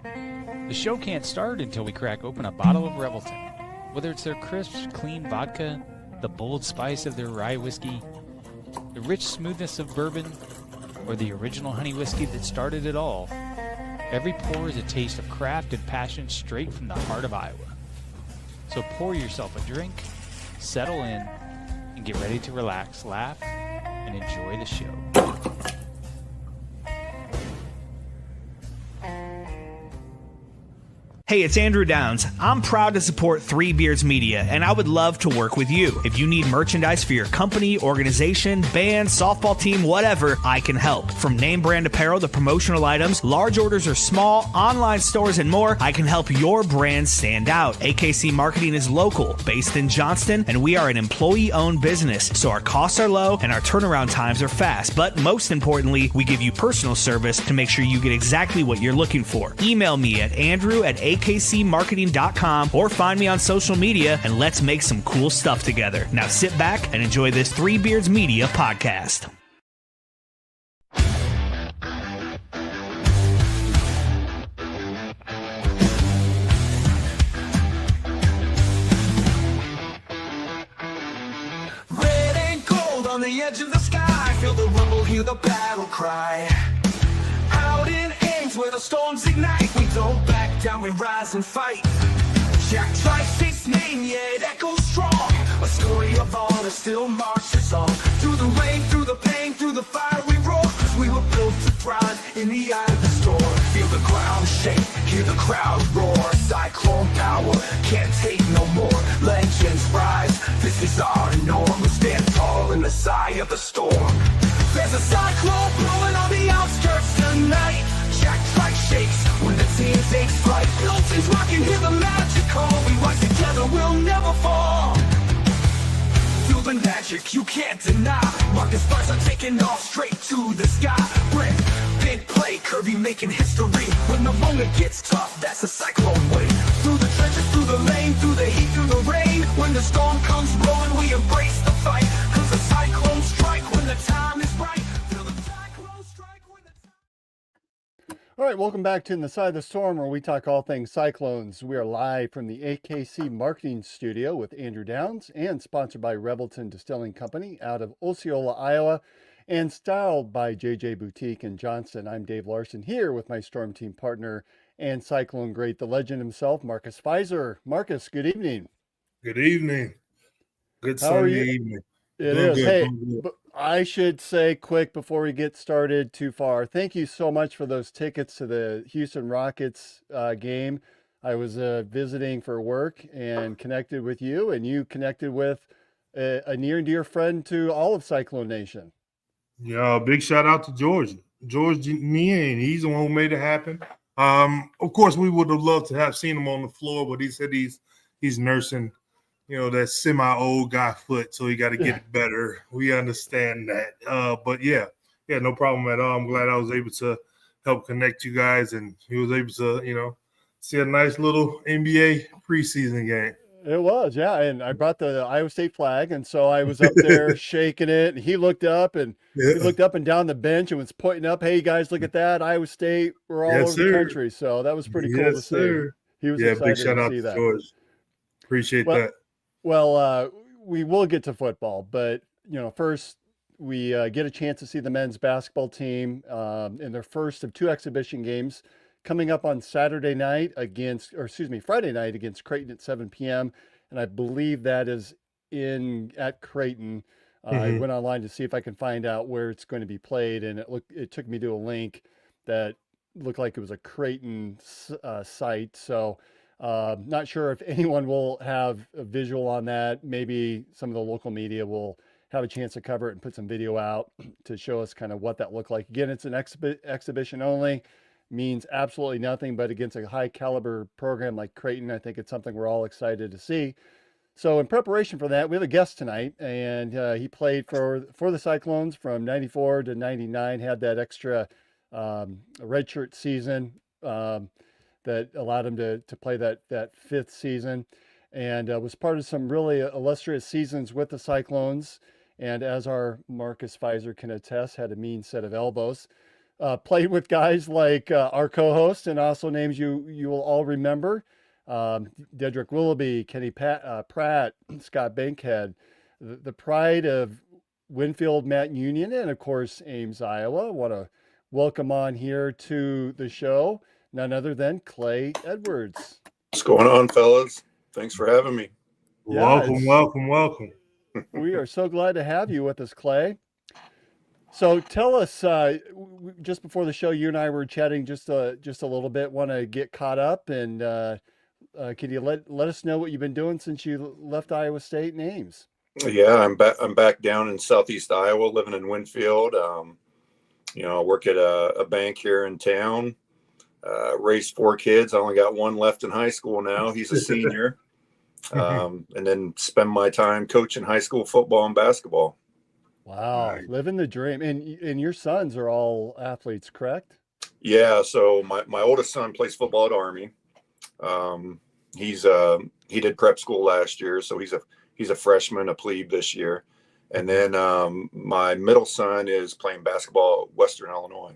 The show can't start until we crack open a bottle of Revelton. Whether it's their crisp, clean vodka, the bold spice of their rye whiskey, the rich smoothness of bourbon, or the original honey whiskey that started it all, every pour is a taste of craft and passion straight from the heart of Iowa. So pour yourself a drink, settle in, and get ready to relax, laugh, and enjoy the show. Hey, it's Andrew Downs. I'm proud to support Three Beards Media, and I would love to work with you. If you need merchandise for your company, organization, band, softball team, whatever, I can help. From name brand apparel to promotional items, large orders or small, online stores, and more, I can help your brand stand out. AKC Marketing is local, based in Johnston, and we are an employee-owned business, so our costs are low and our turnaround times are fast. But most importantly, we give you personal service to make sure you get exactly what you're looking for. Email me at andrew@akcmarketing.com or find me on social media, and let's make some cool stuff together. Now sit back and enjoy this Three Beards Media podcast. Red and gold on the edge of the sky, feel the rumble, hear the battle cry. Out in Ames where the storms ignite, we don't back down, we rise and fight. Jack Trice's his name, yeah, it echoes strong. A story of honor still marches on. Through the rain, through the pain, through the fire we roar. 'Cause we were built to thrive in the eye of the storm. Feel the ground shake, hear the crowd roar. Cyclone power, can't take no more. Legends rise, this is our norm. We stand tall in the eye of the storm. There's a cyclone blowing on the outskirts tonight. Jack Trice shakes when the team takes flight. Buildings rocking, hear the magic call. We rise together, we'll never fall. Feel the magic you can't deny. Rocket stars are taking off straight to the sky. Brick, big play, Kirby making history. When the moment gets tough, that's a cyclone way. Through the trenches, through the lane, through the heat, through the rain. When the storm comes blowing, we embrace the fight. 'Cause the cyclones strike when the time is right. Feel the cyclones strike when the time. All right, welcome back to In the Side of the Storm, where we talk all things cyclones. We are live from the AKC Marketing Studio with Andrew Downs and sponsored by Revelton Distilling Company out of Osceola, Iowa, and styled by JJ Boutique in Johnston. I'm Dave Larson here with my Storm Team partner and Cyclone great, the legend himself, Marcus Pfizer. Marcus, good evening. Good evening. Good How are Sunday you? evening. It Doing is. good, Hey, doing good. but I should say quick before we get started too far. Thank you so much for those tickets to the Houston Rockets game. I was visiting for work and connected with you, and you connected with a near and dear friend to all of Cyclone Nation. Yeah, big shout out to George. George Meehan. He's the one who made it happen. Of course, we would have loved to have seen him on the floor, but he said he's nursing, that semi-old guy foot, so he got to get it better. We understand that. But yeah, no problem at all. I'm glad I was able to help connect you guys, and he was able to, see a nice little NBA preseason game. It was, yeah. And I brought the Iowa State flag, and so I was up there shaking it, and he looked up and down the bench and was pointing up, "Hey guys, look at that. Iowa State, we're all over the country." So that was pretty cool to see. He was excited big shout to out see to that. George. Appreciate that. Well, we will get to football, but first we get a chance to see the men's basketball team in their first of two exhibition games coming up on Friday night against Creighton at 7 p.m. And I believe that is at Creighton. I went online to see if I can find out where it's going to be played, and it took me to a link that looked like it was a Creighton site. So not sure if anyone will have a visual on that. Maybe some of the local media will have a chance to cover it and put some video out to show us kind of what that looked like. Again, it's an exhibition only. Means absolutely nothing, but against a high caliber program like Creighton, I think it's something we're all excited to see. So in preparation for that, we have a guest tonight, and he played for the Cyclones from 94 to 99, had that extra redshirt season that allowed him to play that fifth season, and was part of some really illustrious seasons with the Cyclones. And as our Marcus Pfizer can attest, had a mean set of elbows. played with guys like our co-host and also names you will all remember. Dedrick Willoughby, Kenny Pratt, Scott Bankhead, the pride of Winfield, Matt Union, and of course, Ames, Iowa. Want to welcome on here to the show none other than Klay Edwards. What's going on, fellas? Thanks for having me. Yeah, Welcome. we are so glad to have you with us, Klay. So tell us, just before the show, you and I were chatting just a little bit. Want to get caught up, and can you let us know what you've been doing since you left Iowa State and Ames? Yeah, I'm back down in Southeast Iowa, living in Winfield. I work at a bank here in town. Raised 4 kids. I only got one left in high school now. He's a senior. And then spend my time coaching high school football and basketball. Wow, living the dream. And your sons are all athletes, correct? Yeah. So my oldest son plays football at Army. He did prep school last year, so he's a freshman, a plebe this year. And then my middle son is playing basketball at Western Illinois.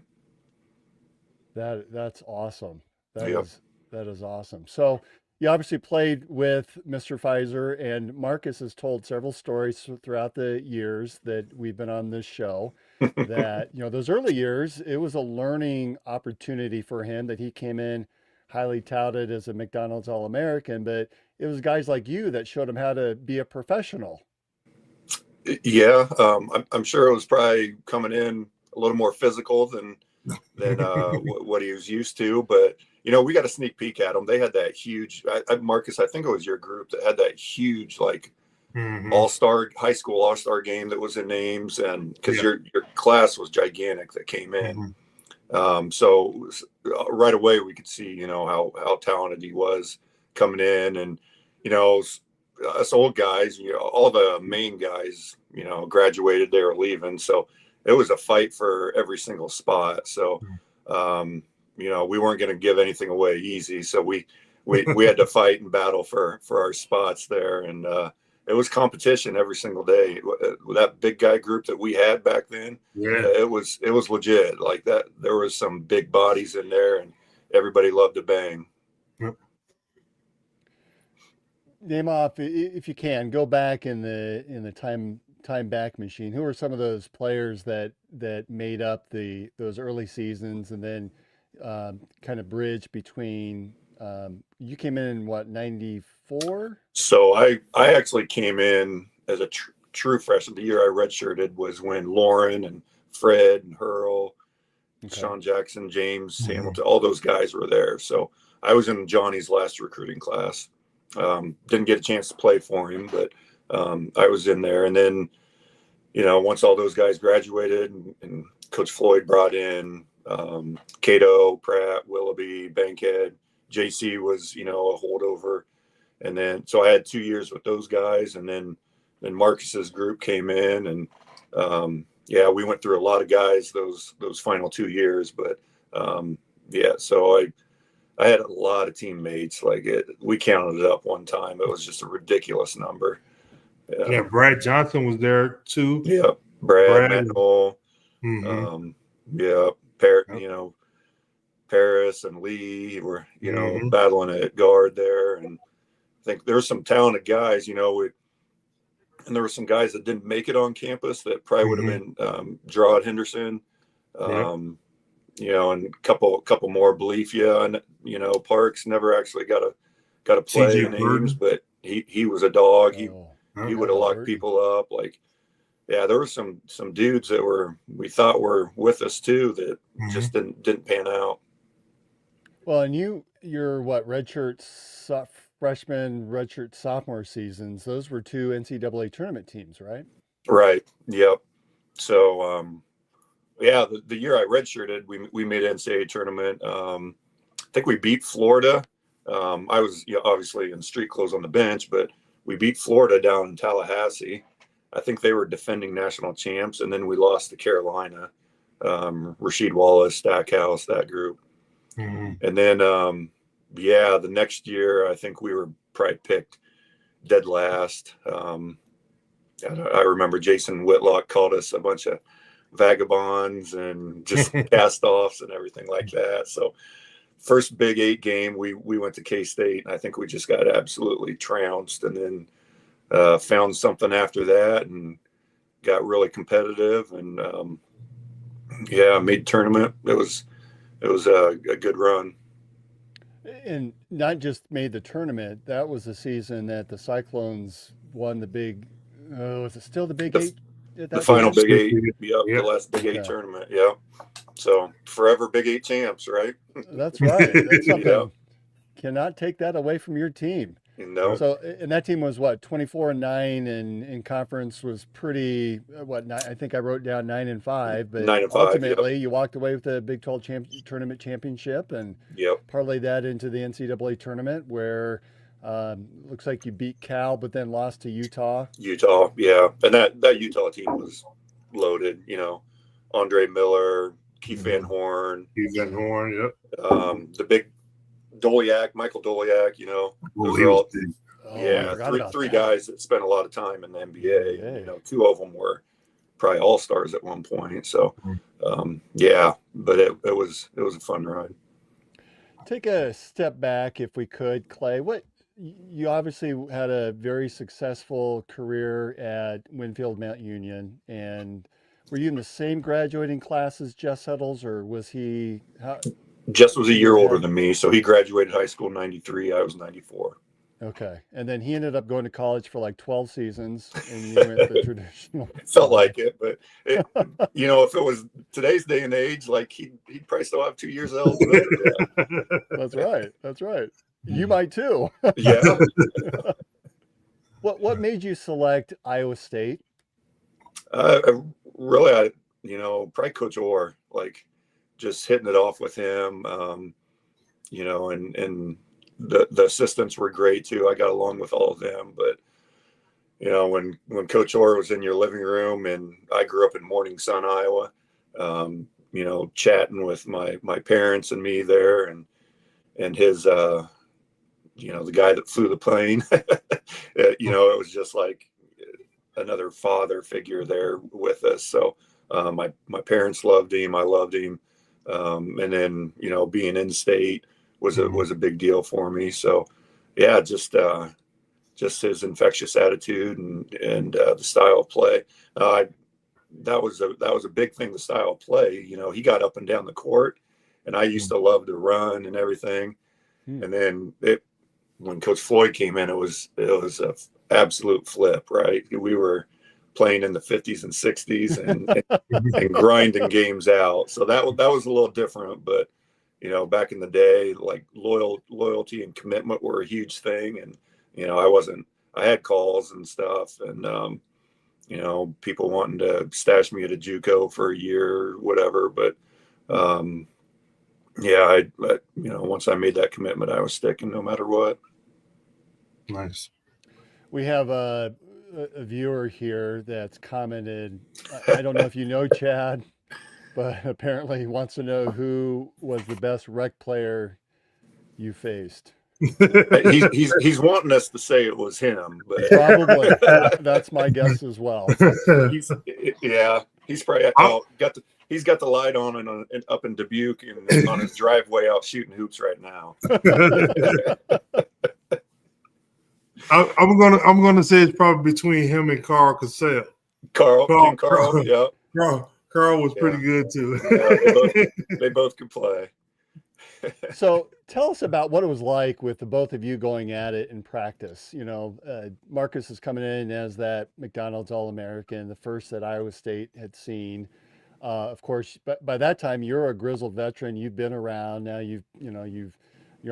That's awesome. Yep. That is awesome. So you obviously played with Mr. Pfizer, and Marcus has told several stories throughout the years that we've been on this show that, those early years, it was a learning opportunity for him, that he came in highly touted as a McDonald's All-American, but it was guys like you that showed him how to be a professional. Yeah. I'm sure it was probably coming in a little more physical than what he was used to, but we got a sneak peek at them. They had that huge, Marcus, I think it was your group that had that huge, like all-star high school all-star game that was in Ames, and because your class was gigantic that came in. So right away we could see, how talented he was coming in, and, us old guys, all the main guys, graduated, they were leaving. So it was a fight for every single spot. So, we weren't going to give anything away easy. So we had to fight and battle for our spots there. And it was competition every single day. That big guy group that we had back then, it was legit like that. There was some big bodies in there, and everybody loved to bang. Yep. Name off, if you can, go back in the time back machine. Who are some of those players that made up those early seasons, and then kind of bridge between you came in what, 94? So I actually came in as a true freshman. The year I redshirted was when Lauren and Fred and Hurl, Sean Jackson, James Hamilton, all those guys were there. So I was in Johnny's last recruiting class. Didn't get a chance to play for him, but I was in there. And then, once all those guys graduated and Coach Floyd brought in Cato, Pratt, Willoughby, Bankhead, JC was, a holdover. And then, so I had 2 years with those guys, and then Marcus's group came in, and we went through a lot of guys those final 2 years, but so I had a lot of teammates. We counted it up one time. It was just a ridiculous number. Yeah, Brad Johnson was there too. Yeah, Brad Mendenhall. Paris and Lee were, battling at guard there. And I think there were some talented guys, and there were some guys that didn't make it on campus that probably would have been Gerard Henderson, and a couple more Belifia, and Parks never actually got to play in Ames, but he was a dog. He would have locked people up. There were some dudes that we thought were with us too that just didn't pan out. Well, and you're what, redshirt freshman, redshirt sophomore seasons. Those were 2 NCAA tournament teams, right? Right. Yep. So, the year I redshirted, we made NCAA tournament. I think we beat Florida. I was obviously in street clothes on the bench, but we beat Florida down in Tallahassee. I think they were defending national champs, and then we lost to Carolina. Rasheed Wallace, Stackhouse, that group. And then, the next year, I think we were probably picked dead last. I remember Jason Whitlock called us a bunch of vagabonds and just cast-offs and everything like that. So first Big 8 game, we went to K-State, and I think we just got absolutely trounced, and then found something after that and got really competitive, and made tournament. It was a good run. And not just made the tournament, that was the season that the Cyclones won the big, was it still the Big 8? The final Big 8, Yep. the last Big 8 Okay. tournament, yeah. So forever Big 8 champs, right? That's right. That's something. Yeah. Cannot take that away from your team. No, So, and that team was what, 24-9, and in conference was pretty, I think I wrote down 9-5, but 9-5, ultimately you walked away with the Big 12 tournament championship and yep. parlayed that into the NCAA tournament where looks like you beat Cal, but then lost to Utah. Utah, yeah. And that Utah team was loaded, Andre Miller, Keith Van Horn, He's got horn. Yep. the big Michael Doliak, those are all, three guys that spent a lot of time in the NBA. Hey. Two of them were probably all-stars at one point. So, but it was a fun ride. Take a step back, if we could, Clay. You obviously had a very successful career at Winfield Mount Union, and were you in the same graduating class as Jess Settles, or was he? Jess was a year older than me, so he graduated high school in ¡93. I was 94. Okay, and then he ended up going to college for like 12 seasons, and you went the traditional. Felt like it, but if it was today's day and age, like he'd probably still have 2 years eligibility. Yeah. That's right. You might too. Yeah. What made you select Iowa State? Really, probably Coach Orr, like just hitting it off with him, and the assistants were great too. I got along with all of them, but when Coach Orr was in your living room, and I grew up in Morning Sun, Iowa, chatting with my parents and me there, and his the guy that flew the plane, it was just like another father figure there with us. So my parents loved him. I loved him. And then, being in state was a big deal for me. So yeah, just his infectious attitude and the style of play. That was a big thing, the style of play. He got up and down the court, and I used to love to run and everything. And then when Coach Floyd came in, it was a absolute flip, right? We were playing in the 50s and 60s and grinding games out. So that was a little different, but back in the day, like loyalty and commitment were a huge thing. And, I had calls and stuff, and, people wanting to stash me at a JUCO for a year or whatever. But, once I made that commitment, I was sticking no matter what. Nice. We have a viewer here that's commented. I don't know if you know Chad, but apparently he wants to know who was the best rec player you faced. He's wanting us to say it was him, but Probably. That's my guess as well. He's probably he's got the light on and up in Dubuque and on his driveway out shooting hoops right now. I'm gonna say it's probably between him and Carl Cassell. Carl, yeah. Carl was pretty good too. Yeah, they both could play. So tell us about what it was like with the both of you going at it in practice. Marcus is coming in as that McDonald's All-American, the first that Iowa State had seen. Of course, but by that time you're a grizzled veteran. You've been around. Now you're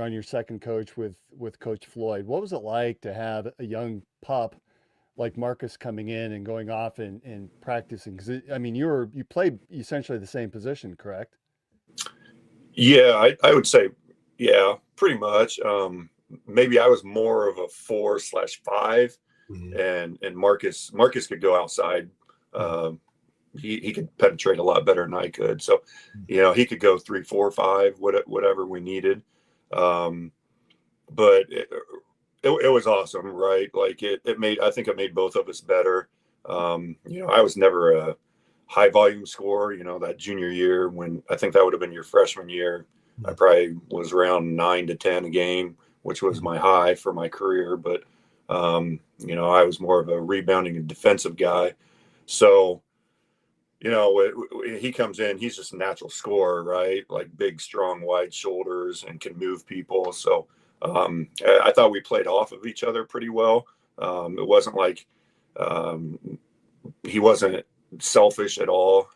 on your second coach with Coach Floyd. What was it like to have a young pup like Marcus coming in and going off and practicing? Because you played essentially the same position, correct? Yeah, I would say, yeah, pretty much. Maybe I was more of a 4/5, and Marcus could go outside. He could penetrate a lot better than I could. So, he could go 3, 4, 5, whatever we needed. But it was awesome, right? Like I think it made both of us better. I was never a high volume scorer. You know, that junior year when I think that would have been your freshman year, I probably was around 9 to 10 a game, which was my high for my career. But, you know, I was more of a rebounding and defensive guy. So, you know, he comes in, he's just a natural scorer, right? Like big, strong, wide shoulders and can move people. So I thought we played off of each other pretty well. It wasn't like he wasn't selfish at all.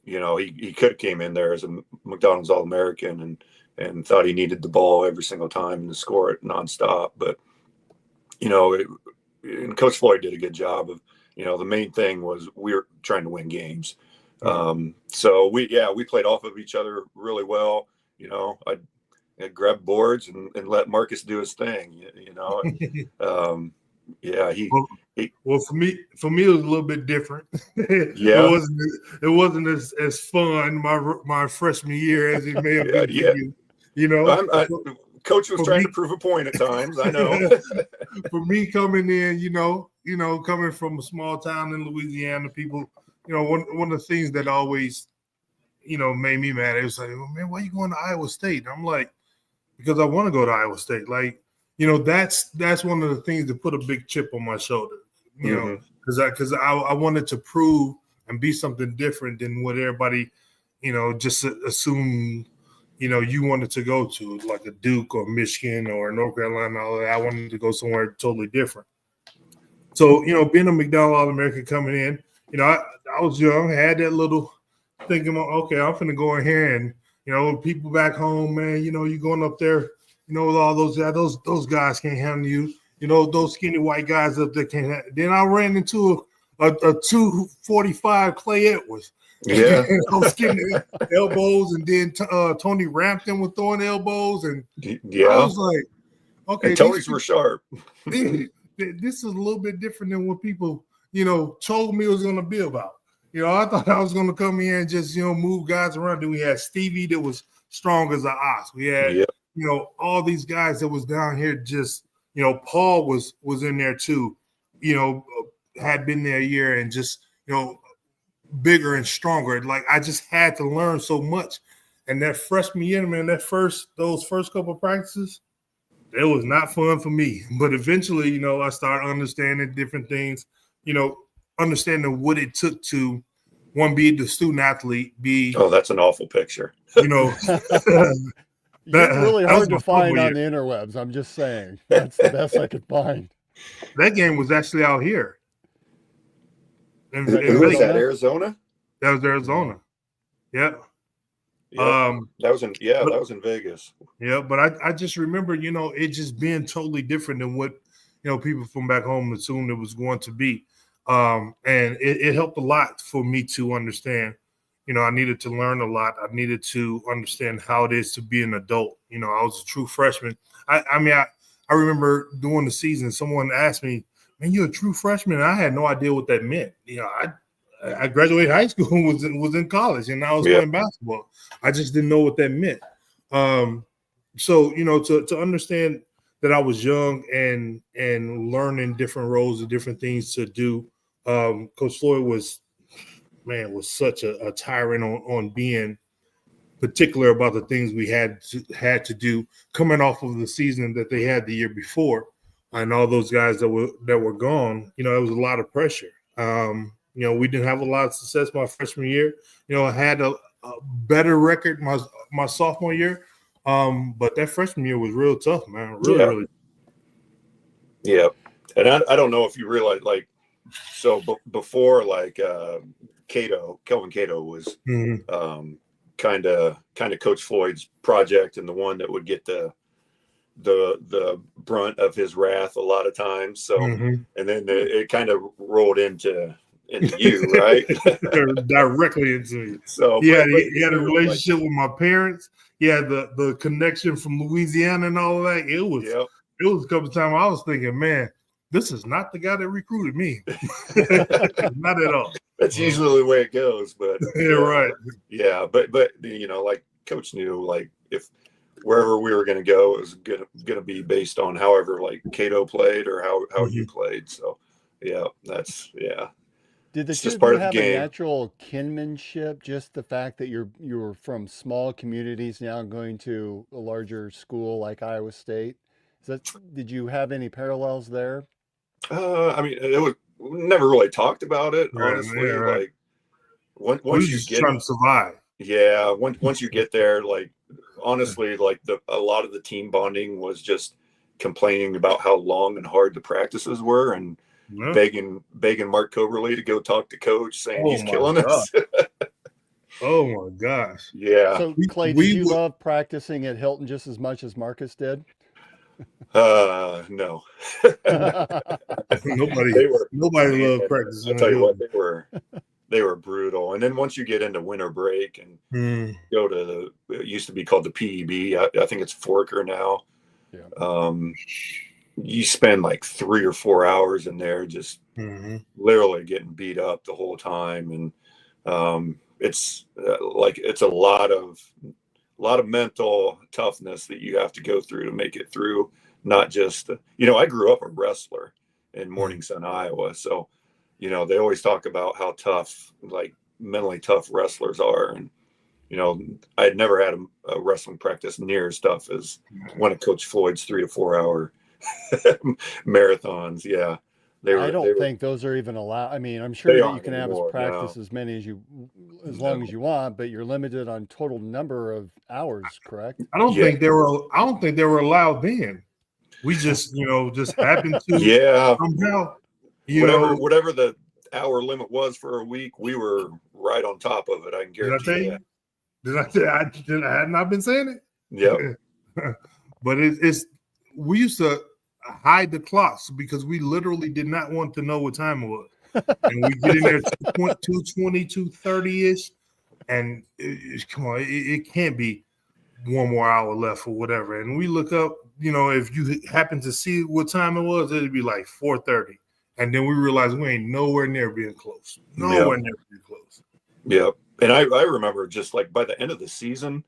You know, he could have came in there as a McDonald's All-American and thought he needed the ball every single time and to score it nonstop. But, you know, and Coach Floyd did a good job of, you know, the main thing was we were trying to win games. So we played off of each other really well. You know, I'd grab boards and let Marcus do his thing, you know. Well, for me, it was a little bit different. Yeah, it wasn't as fun my freshman year as it may have been for you. You know, Coach was trying to prove a point at times. I know. For me coming in, you know, coming from a small town in Louisiana, people, you know, one of the things that always, you know, made me mad. It was like, well, man, why are you going to Iowa State? And I'm like, because I want to go to Iowa State. Like, you know, that's one of the things that put a big chip on my shoulder. You know, because I wanted to prove and be something different than what everybody, you know, just assumed, you know, you wanted to go to, like a Duke or Michigan or North Carolina. All that. I wanted to go somewhere totally different. So, you know, being a McDonald's All-American coming in, you know, I was young, had that little thinking, okay, I'm finna go in here and, you know, people back home, man, you know, you're going up there, you know, with all those guys can't handle you. You know, those skinny white guys up there can't handle. Then I ran into a 245 Klay Edwards. Yeah. Those skinny elbows, and then Tony Rampton was throwing elbows, and yeah, I was like, okay, and Tony's were sharp. This is a little bit different than what people, you know, told me it was going to be about. You know, I thought I was going to come here and just, you know, move guys around. Then we had Stevie that was strong as an ox. We had, you know, all these guys that was down here just, you know, Paul was in there too, you know, had been there a year and just, you know, bigger and stronger. Like I just had to learn so much. And that freshman year, man, those first couple of practices, it was not fun for me. But eventually, you know, I started understanding different things, you know, understanding what it took to, one, be the student athlete, be. Oh, that's an awful picture. You know. You're really hard to find on the interwebs. I'm just saying. That's the best I could find. That game was actually out here. Who was that, Arizona? That was Arizona. Yeah. That was in Vegas. Yeah, but I just remember, you know, it just being totally different than what, you know, people from back home assumed it was going to be. And it helped a lot for me to understand. You know, I needed to learn a lot. I needed to understand how it is to be an adult. You know, I was a true freshman. I remember during the season, someone asked me, "Man, you're a true freshman?" And I had no idea what that meant. You know, I graduated high school and was in college, and I was playing basketball. I just didn't know what that meant. So, you know, to understand that I was young and learning different roles and different things to do, Coach Floyd was such a tyrant on being particular about the things we had to do coming off of the season that they had the year before, and all those guys that were gone. You know, it was a lot of pressure. You know, we didn't have a lot of success my freshman year. You know, I had a better record my sophomore year, but that freshman year was real tough, man. Really. Yeah, and I don't know if you realize, like, so before, like, Kelvin Cato was kind of Coach Floyd's project and the one that would get the brunt of his wrath a lot of times. So, and then it kind of rolled into you, right? Directly into me. So he had a relationship with my parents. He had the connection from Louisiana and all of that. It was a couple of times I was thinking, man, this is not the guy that recruited me. Not at all. That's usually the way it goes, but right. Yeah, but you know, like Coach knew, like, if wherever we were going to go, it was going to be based on however, like, Cato played or how you played. So, yeah, Did the It's two just of part you of the have a game. natural kinship? Just the fact that you're from small communities now going to a larger school like Iowa State. Did you have any parallels there? I mean, it was we never really talked about it, Right, yeah, honestly. right. Like We were once you just get, trying to survive. yeah, once you get there, like honestly, like a lot of the team bonding was just complaining about how long and hard the practices were, and Yeah. begging Mark Coberly to go talk to coach, saying Oh he's my killing God. us. Oh my gosh. Yeah. So, Clay, did We you would love practicing at Hilton just as much as Marcus did? No. nobody They were, loved man, I'll practicing at tell you what, Hilton. they were brutal. And then once you get into winter break and Mm, go to it used to be called the PEB, I think it's Forker now. Yeah. You spend like 3 or 4 hours in there just mhm. literally getting beat up the whole time. And it's like it's a lot of mental toughness that you have to go through to make it through. Not just I grew up a wrestler in Morning Sun, Iowa, so they always talk about how tough, like mentally tough wrestlers are. And I had never had a wrestling practice near as tough as one of Coach Floyd's 3 to 4 hour marathons. Yeah, they I were they don't were think those are even allowed. I mean, I'm they sure that you aren't can have as anymore. No, practice as many as long as no. you want, but you're limited on total number of hours, correct? Yeah, I don't think they were allowed then. We just, just happened to yeah. somehow, Whatever the hour limit was for a week, we were right on top of it. I can did I guarantee tell you you? that. I had not been saying Yep. it? But it's we used to hide the clocks because we literally did not want to know what time it was. And we get in there 2:20, 2:30-ish, and come on, it can't be one more hour left or whatever. And we look up, if you happen to see what time it was, it'd be like 4:30. And then we realized we ain't nowhere near being close. Yep. Nowhere near being close. Yep. And I remember just like by the end of the season,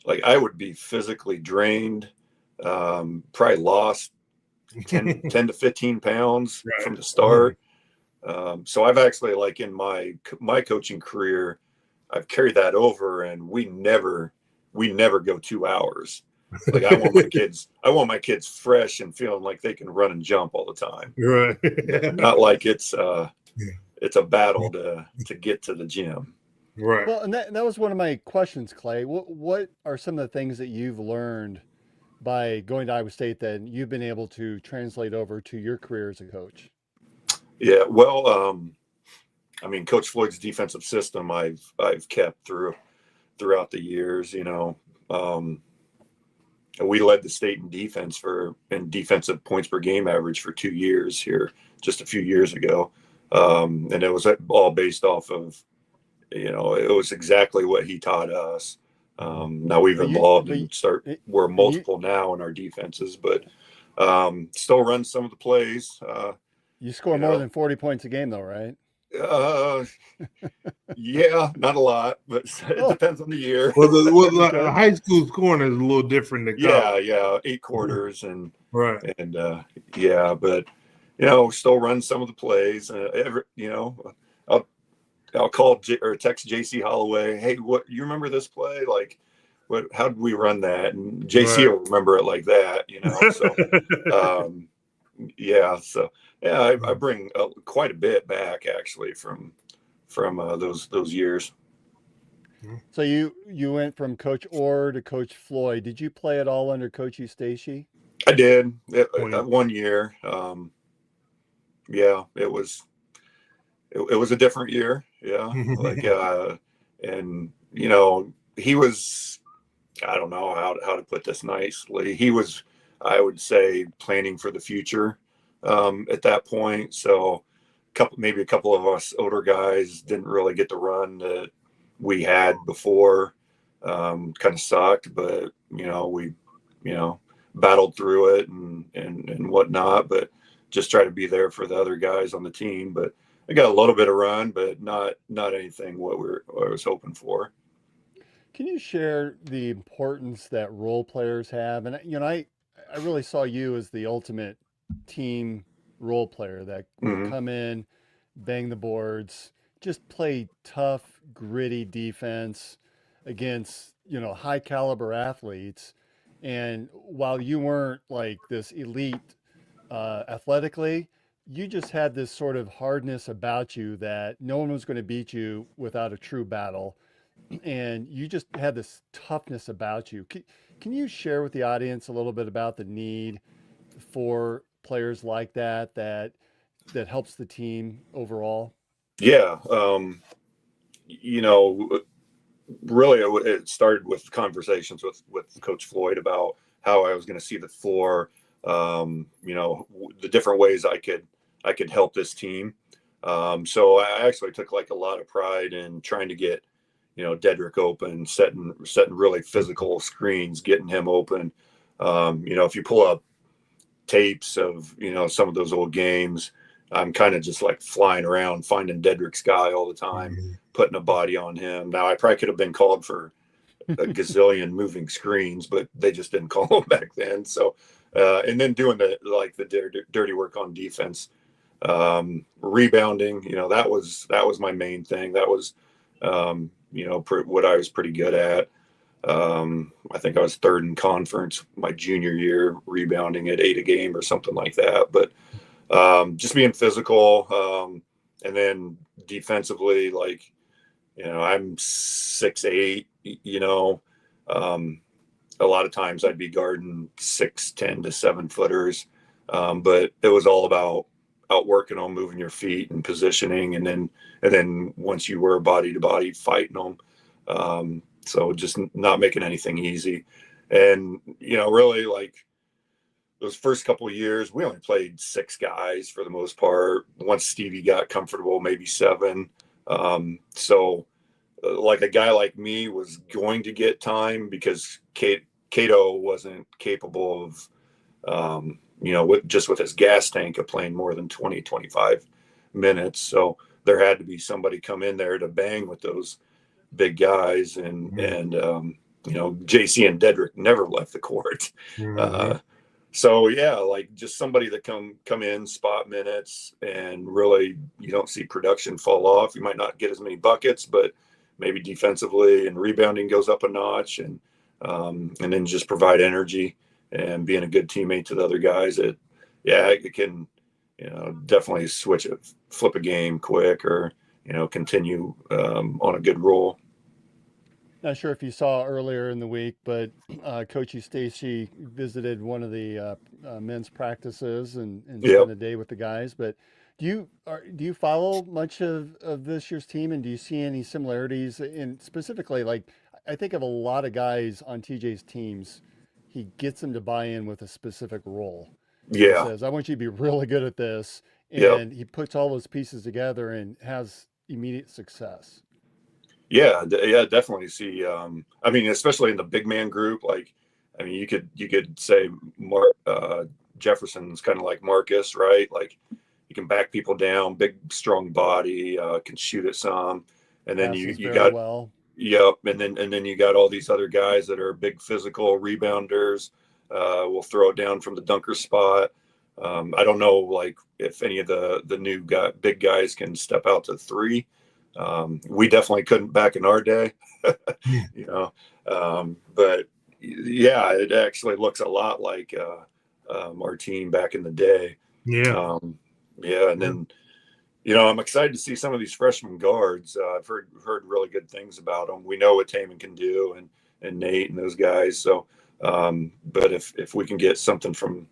like I would be physically drained, probably lost 10 to 15 pounds Right. from the start. So I've actually, like in my coaching career, I've carried that over, and we never go 2 hours. Like I want my kids fresh and feeling like they can run and jump all the time. Right. Not like it's a battle to get to the gym. Right. Well, and that was one of my questions, Clay. What are some of the things that you've learned by going to Iowa State that you've been able to translate over to your career as a coach? Yeah, well, I mean, Coach Floyd's defensive system I've kept throughout the years. We led the state in defense in defensive points per game average for 2 years here, just a few years ago, and it was all based off of, it was exactly what he taught us. Now we've evolved and we're multiple now in our defenses, but still run some of the plays. You score more than 40 points a game, though, right? Yeah, not a lot, but it depends on the year. Well, the high school scoring is a little different than college. Yeah, 8 quarters and right, and yeah, but still run some of the plays. I'll call or text JC Holloway. Hey, what you remember this play? Like, how did we run that? And JC will remember it like that. So, yeah. So yeah, I bring quite a bit back actually from those years. So you went from Coach Orr to Coach Floyd. Did you play at all under Coach Eustace? I did 1 year. Yeah, it was a different year. Yeah, like and he was, I don't know how to put this nicely. He was, I would say, planning for the future at that point. So maybe a couple of us older guys didn't really get the run that we had before. Kind of sucked, but we battled through it and whatnot, but just try to be there for the other guys on the team. But I got a little bit of run, but not anything what I was hoping for. Can you share the importance that role players have? And I really saw you as the ultimate team role player that would come in, bang the boards, just play tough, gritty defense against, high caliber athletes. And while you weren't like this elite athletically, you just had this sort of hardness about you that no one was going to beat you without a true battle. And you just had this toughness about you. Can you share with the audience a little bit about the need for players like that helps the team overall? Yeah. You know, really, it started with conversations with Coach Floyd about how I was going to see the floor. The different ways I could help this team. So I actually took like a lot of pride in trying to get, Dedrick open, setting really physical screens, getting him open. If you pull up tapes of, some of those old games, I'm kind of just like flying around, finding Dedrick's guy all the time, putting a body on him. Now I probably could have been called for a gazillion moving screens, but they just didn't call them back then. So, and then doing the dirty work on defense, rebounding, that was my main thing. That was, what I was pretty good at. I think I was third in conference my junior year, rebounding at 8 a game or something like that. But just being physical, and then defensively, like, I'm 6'8", a lot of times I'd be guarding 6'10" to 7 footers. But it was all about outworking them, moving your feet and positioning. And then once you were body to body, fighting them. So just not making anything easy. And, really, like, those first couple of years, we only played 6 guys for the most part. Once Stevie got comfortable, maybe 7. So like a guy like me was going to get time because Cato wasn't capable of, with his gas tank of playing more than 20, 25 minutes. So there had to be somebody come in there to bang with those big guys. And JC and Dedrick never left the court. So yeah, like just somebody that come in, spot minutes, and really you don't see production fall off. You might not get as many buckets, but maybe defensively and rebounding goes up a notch, and then just provide energy and being a good teammate to the other guys. It can, definitely flip a game quick, or continue on a good roll. Not sure if you saw earlier in the week, but Coach Stacy visited one of the men's practices and spent a day with the guys. But do you follow much of this year's team, and do you see any similarities? In specifically, like, I think of a lot of guys on TJ's teams, he gets them to buy in with a specific role. Yeah. He says, I want you to be really good at this. And he puts all those pieces together and has immediate success. Yeah, definitely see. Especially in the big man group, you could say Mark Jefferson's kind of like Marcus, right? Like, you can back people down, big, strong body, can shoot at some, and then you got and then you got all these other guys that are big physical rebounders. Will throw it down from the dunker spot. I don't know, like, if any of the new big guys can step out to 3. We definitely couldn't back in our day, but yeah, it actually looks a lot like our team back in the day. And then I'm excited to see some of these freshman guards. I've heard really good things about them. We know what Taman can do, and Nate and those guys. So, but if we can get something from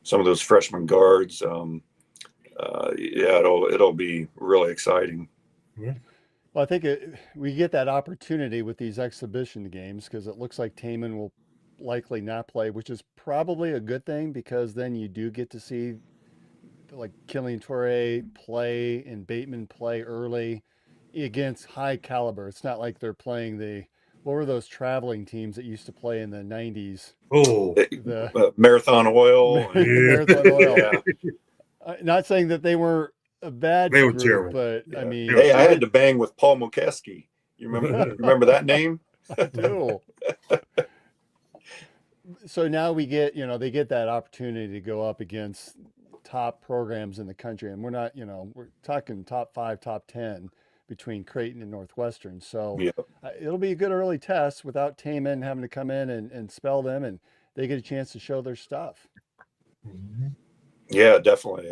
some of those freshman guards, it'll be really exciting. Yeah. Well, I think we get that opportunity with these exhibition games because it looks like Taman will likely not play, which is probably a good thing, because then you do get to see like Killian Torrey play and Bateman play early against high caliber. It's not like they're playing what were those traveling teams that used to play in the 90s? Oh, the Marathon Oil. Marathon Oil. Yeah. Not saying that they were a bad they were group, terrible. But Yeah. I mean, hey, I had to bang with Paul Mokeski. You remember that name? I do. So now we get, they get that opportunity to go up against top programs in the country. And we're not, we're talking top 5, top 10 between Creighton and Northwestern. So Yeah. it'll be a good early test without Taman having to come in and spell them, and they get a chance to show their stuff. Yeah, definitely.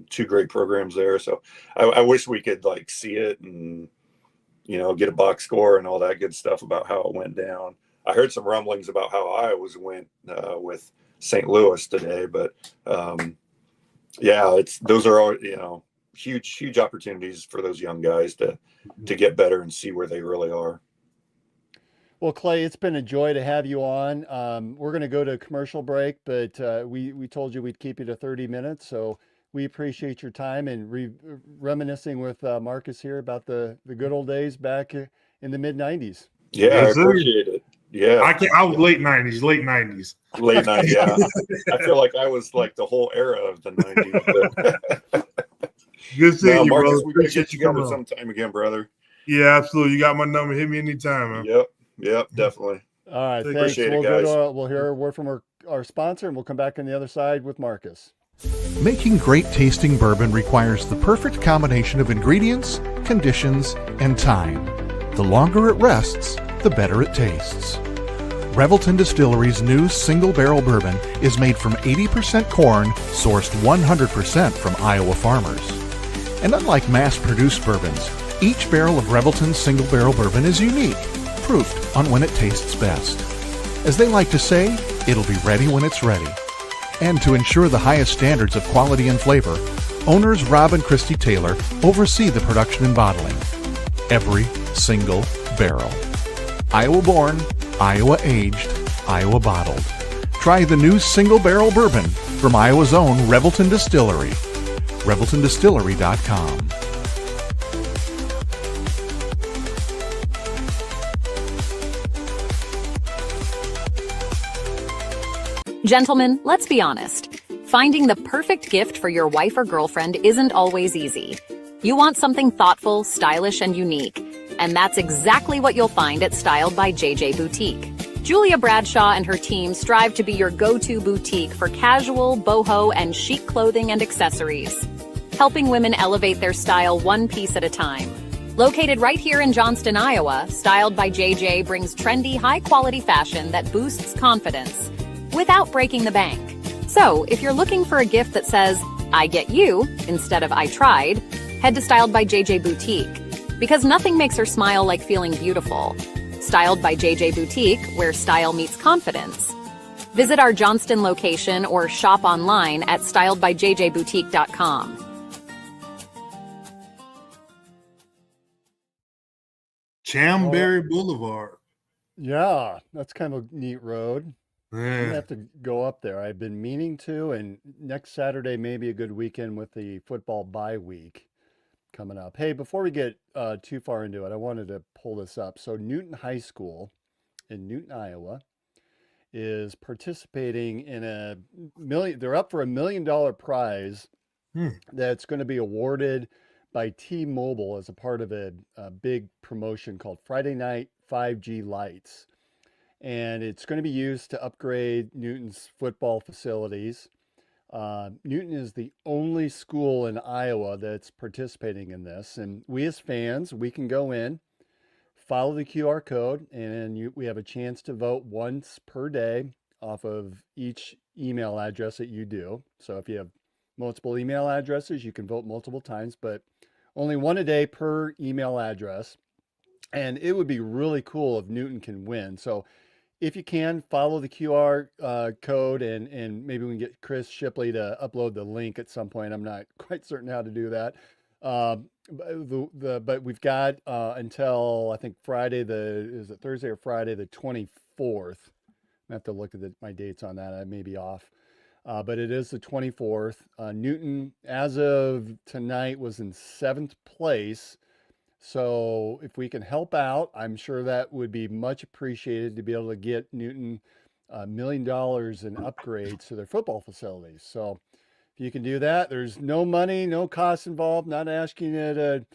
Two great programs there. So I wish we could like see it and, get a box score and all that good stuff about how it went down. I heard some rumblings about how Iowa's went with St. Louis today, but yeah, those are all, huge opportunities for those young guys to get better and see where they really are. Well, Klay, it's been a joy to have you on. We're going to go to a commercial break, but we told you we'd keep you to 30 minutes. So we appreciate your time and reminiscing with Marcus here about the good old days back in the mid-90s. Yeah, Yes, I appreciate it. Yeah. I was late 90s. Late 90s, yeah. I feel like I was like the whole era of the 90s. Good seeing you, Marcus, brother. we got to Appreciate get you together coming on. sometime again, brother. Yeah, absolutely. You got my number. Hit me anytime, man. Yep, definitely. All right, thanks. Appreciate it, We'll guys. we'll hear a word from our sponsor, and we'll come back on the other side with Marcus. Making great tasting bourbon requires the perfect combination of ingredients, conditions, and time. The longer it rests, the better it tastes. Revelton Distillery's new single barrel bourbon is made from 80% corn, sourced 100% from Iowa farmers. And unlike mass-produced bourbons, each barrel of Revelton's single barrel bourbon is unique, proofed on when it tastes best. As they like to say, it'll be ready when it's ready. And to ensure the highest standards of quality and flavor, owners Rob and Christy Taylor oversee the production and bottling. Every single barrel. Iowa born, Iowa aged, Iowa bottled. Try the new single barrel bourbon from Iowa's own Revelton Distillery. ReveltonDistillery.com. Gentlemen, let's be honest. Finding the perfect gift for your wife or girlfriend isn't always easy. You want something thoughtful, stylish, and unique. And that's exactly what you'll find at Styled by JJ Boutique. Julia Bradshaw and her team strive to be your go-to boutique for casual, boho, and chic clothing and accessories, helping women elevate their style one piece at a time. Located right here in Johnston, Iowa, Styled by JJ brings trendy, high-quality fashion that boosts confidence without breaking the bank. So, if you're looking for a gift that says, I get you, instead of I tried, head to Styled by JJ Boutique. Because nothing makes her smile like feeling beautiful. Styled by JJ Boutique, where style meets confidence. Visit our Johnston location or shop online at styledbyjjboutique.com. Chamberry Boulevard. Yeah, that's kind of a neat road. I'm Yeah. gonna have to go up there. I've been meaning to, and next Saturday may be a good weekend with the football bye week coming up. Hey, before we get too far into it, I wanted to pull this up. So Newton High School in Newton, Iowa, is participating in they're up for $1 million prize that's going to be awarded by T-Mobile as a part of a big promotion called Friday Night 5G Lights. And it's going to be used to upgrade Newton's football facilities. Newton is the only school in Iowa that's participating in this. And we as fans, we can go in, follow the QR code, and we have a chance to vote once per day off of each email address that you do. So if you have multiple email addresses, you can vote multiple times, but only one a day per email address. And it would be really cool if Newton can win. So if you can, follow the QR code, and maybe we can get Chris Shipley to upload the link at some point. I'm not quite certain how to do that. But we've got until I think Friday, is it Thursday or Friday, the 24th. I have to look at my dates on that. I may be off. But it is the 24th. Newton, as of tonight, was in 7th place. So if we can help out, I'm sure that would be much appreciated to be able to get Newton $1 million in upgrades to their football facilities. So if you can do that, there's no money, no costs involved, not asking you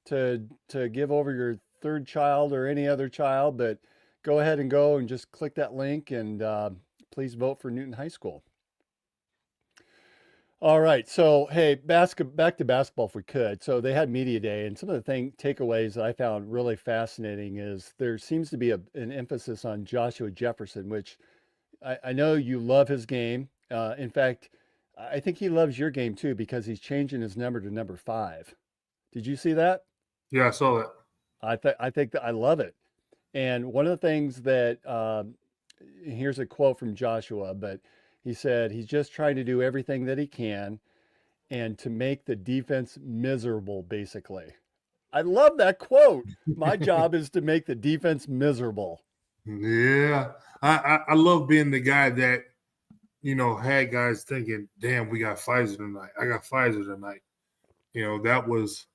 to give over your third child or any other child, but go ahead and just click that link and please vote for Newton High School. All right. So, hey, back to basketball if we could. So they had media day, and some of the takeaways that I found really fascinating is there seems to be an emphasis on Joshua Jefferson, which I know you love his game. In fact, I think he loves your game too because he's changing his number to number 5. Did you see that? Yeah, I saw that. I think that I love it. And one of the things that here's a quote from Joshua, but he said he's just trying to do everything that he can and to make the defense miserable, basically. I love that quote. My job is to make the defense miserable. Yeah, I love being the guy that had guys thinking, "Damn, we got Pfizer tonight. I got Pfizer tonight." That was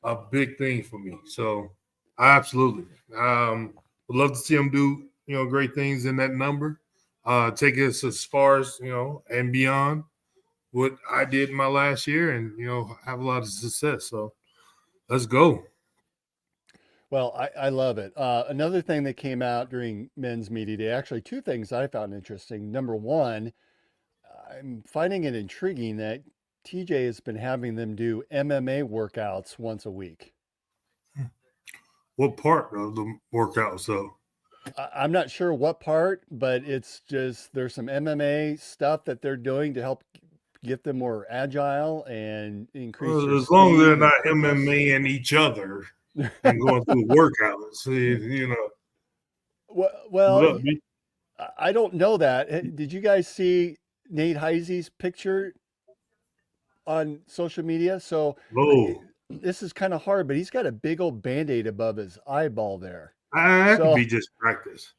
a big thing for me. So, I absolutely would love to see him do great things in that number. Take us as far as and beyond what I did in my last year, and have a lot of success. So, let's go. Well, I love it. Another thing that came out during men's media day, actually, two things I found interesting. Number one, I'm finding it intriguing that TJ has been having them do MMA workouts once a week. What part of the workouts, though? I'm not sure what part, but it's just there's some MMA stuff that they're doing to help get them more agile and increase their As long as they're speed and not quickness. MMA and each other and going through workouts, Well, what well, up, B? I don't know that. Did you guys see Nate Heisey's picture on social media? So Oh, this is kind of hard, but he's got a big old Band-Aid above his eyeball there. that could So be just practice.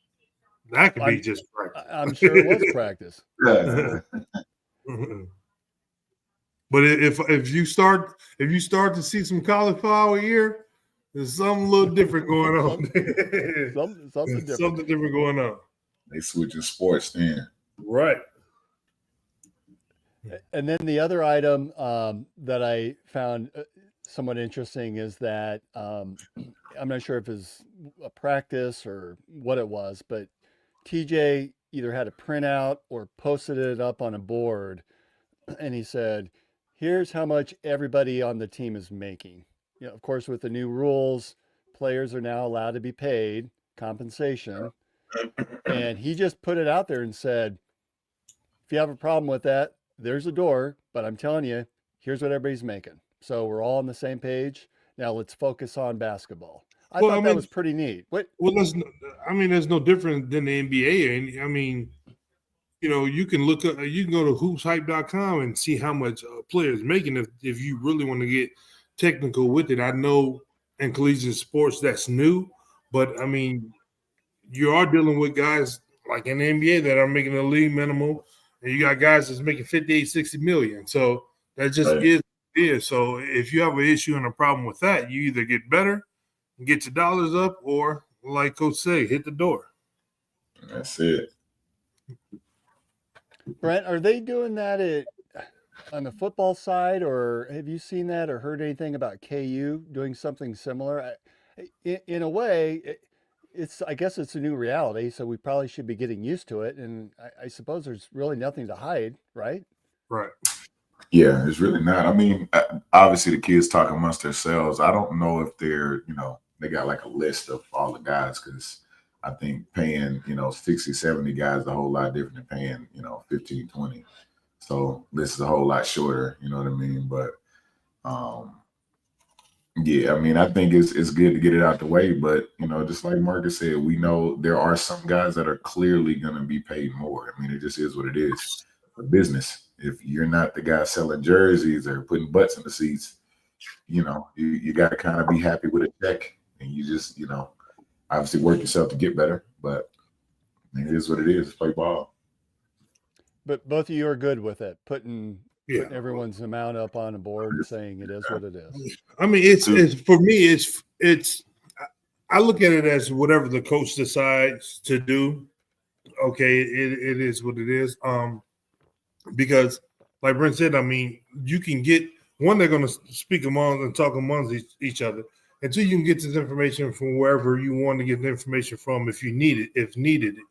That could be I'm just practice. I'm sure it was practice. But if you start to see some cauliflower here, there's something a little different going on. Something different. Something different going on. They switching sports then. Right. And then the other item that I found somewhat interesting is that I'm not sure if it's a practice or what it was, but TJ either had a printout or posted it up on a board, and he said, "Here's how much everybody on the team is making." Of course, with the new rules, players are now allowed to be paid compensation, and he just put it out there and said, "If you have a problem with that, there's a door, but I'm telling you, here's what everybody's making." So we're all on the same page. Now let's focus on basketball. I thought that was pretty neat. What? Well, there's no different than the NBA. And I mean, you can look up, you can go to hoopshype.com and see how much a player is making if you really want to get technical with it. I know in collegiate sports that's new, but I mean, you are dealing with guys like in the NBA that are making a league minimum, and you got guys that's making 58, 60 million. So that just is what it is. So if you have an issue and a problem with that, you either get better and get your dollars up, or like Coach say, hit the door. That's it. Brent, are they doing that on the football side, or have you seen that or heard anything about KU doing something similar? In a way, I guess it's a new reality, so we probably should be getting used to it. And I suppose there's really nothing to hide, right? Right. Yeah, it's really not. I mean, obviously the kids talk amongst themselves. I don't know if they're, they got like a list of all the guys, because I think paying, 60, 70 guys is a whole lot different than paying, 15, 20. So this is a whole lot shorter, you know what I mean? But yeah, I mean, I think it's good to get it out the way. But, just like Marcus said, we know there are some guys that are clearly going to be paid more. I mean, it just is what it is for business. If you're not the guy selling jerseys or putting butts in the seats, you got to kind of be happy with a check, and you just, obviously work yourself to get better. But it is what it is. Play ball. But both of you are good with it, putting everyone's amount up on a board and saying it is what it is. I mean, it's for me, it's I look at it as whatever the coach decides to do. Okay, it is what it is. Because like Brent said, I mean, you can get one, they're going to speak among and talk amongst each other. And two, you can get this information from wherever you want to get the information from if you need it, if needed it.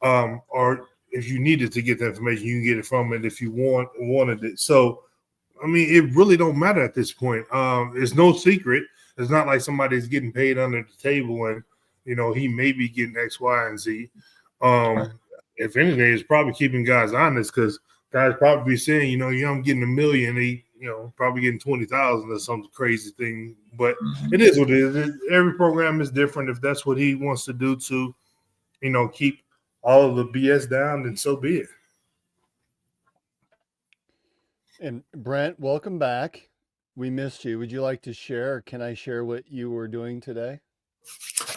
Or if you needed to get the information, you can get it from it if you wanted it. So, I mean, it really don't matter at this point. It's no secret. It's not like somebody's getting paid under the table and, he may be getting X, Y, and Z. If anything, it's probably keeping guys honest because guys probably be saying, I'm getting $1 million, he, probably getting 20,000 or some crazy thing. But it is what it is. Every program is different. If that's what he wants to do to, keep all of the BS down, then so be it. And Brent, welcome back. We missed you. Would you like to share? Or can I share what you were doing today?